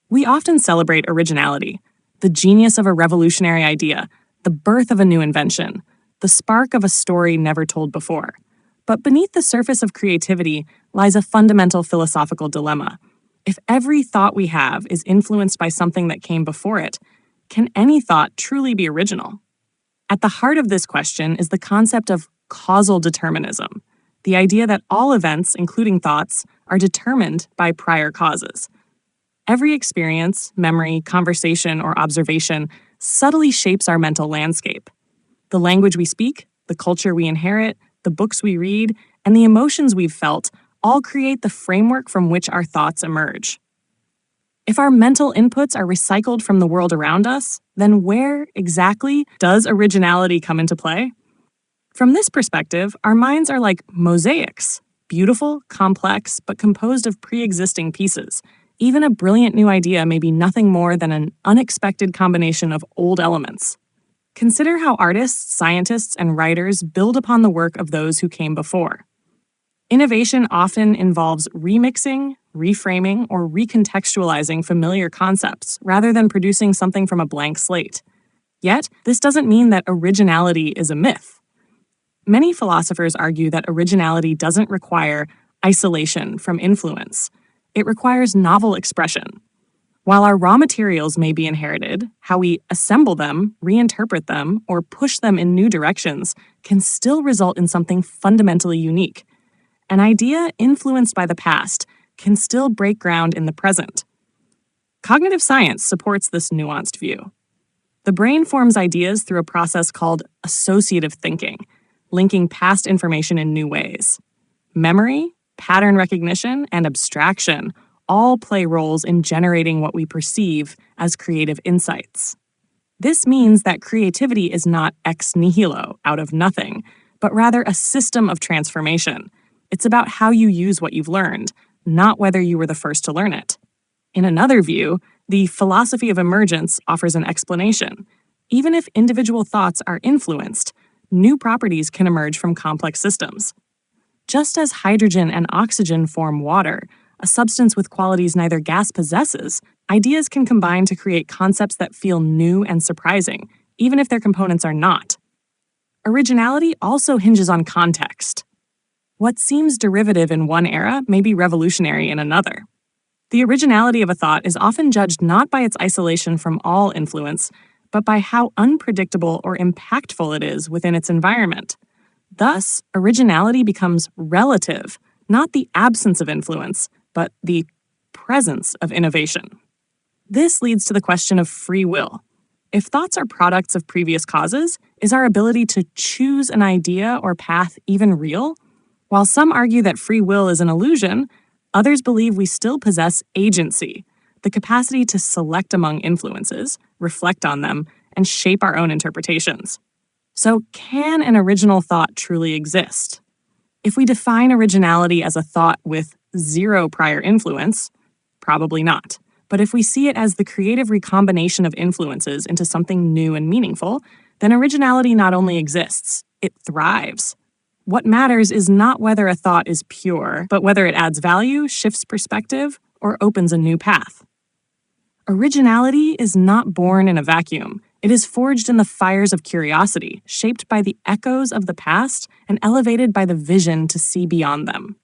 We often celebrate originality, the genius of a revolutionary idea, the birth of a new invention, the spark of a story never told before. But beneath the surface of creativity lies a fundamental philosophical dilemma. If every thought we have is influenced by something that came before it, can any thought truly be original? At the heart of this question is the concept of causal determinism, the idea that all events, including thoughts, are determined by prior causes. Every experience, memory, conversation, or observation subtly shapes our mental landscape. The language we speak, the culture we inherit, the books we read, and the emotions we've felt all create the framework from which our thoughts emerge. If our mental inputs are recycled from the world around us, then where exactly does originality come into play? From this perspective, our minds are like mosaics, beautiful, complex, but composed of pre-existing pieces. Even a brilliant new idea may be nothing more than an unexpected combination of old elements. Consider how artists, scientists, and writers build upon the work of those who came before. Innovation often involves remixing, reframing, or recontextualizing familiar concepts rather than producing something from a blank slate. Yet, this doesn't mean that originality is a myth. Many philosophers argue that originality doesn't require isolation from influence. It requires novel expression. While our raw materials may be inherited, how we assemble them, reinterpret them, or push them in new directions can still result in something fundamentally unique. An idea influenced by the past can still break ground in the present. Cognitive science supports this nuanced view. The brain forms ideas through a process called associative thinking, linking past information in new ways. Memory, pattern recognition, and abstraction all play roles in generating what we perceive as creative insights. This means that creativity is not ex nihilo, out of nothing, but rather a system of transformation. It's about how you use what you've learned, not whether you were the first to learn it. In another view, the philosophy of emergence offers an explanation. Even if individual thoughts are influenced, new properties can emerge from complex systems. Just as hydrogen and oxygen form water, a substance with qualities neither gas possesses, ideas can combine to create concepts that feel new and surprising, even if their components are not. Originality also hinges on context. What seems derivative in one era may be revolutionary in another. The originality of a thought is often judged not by its isolation from all influence, but by how unpredictable or impactful it is within its environment. Thus, originality becomes relative, not the absence of influence, but the presence of innovation. This leads to the question of free will. If thoughts are products of previous causes, is our ability to choose an idea or path even real? While some argue that free will is an illusion, others believe we still possess agency, the capacity to select among influences, reflect on them, and shape our own interpretations. So, can an original thought truly exist? If we define originality as a thought with zero prior influence, probably not. But if we see it as the creative recombination of influences into something new and meaningful, then originality not only exists, it thrives. What matters is not whether a thought is pure, but whether it adds value, shifts perspective, or opens a new path. Originality is not born in a vacuum. It is forged in the fires of curiosity, shaped by the echoes of the past and elevated by the vision to see beyond them.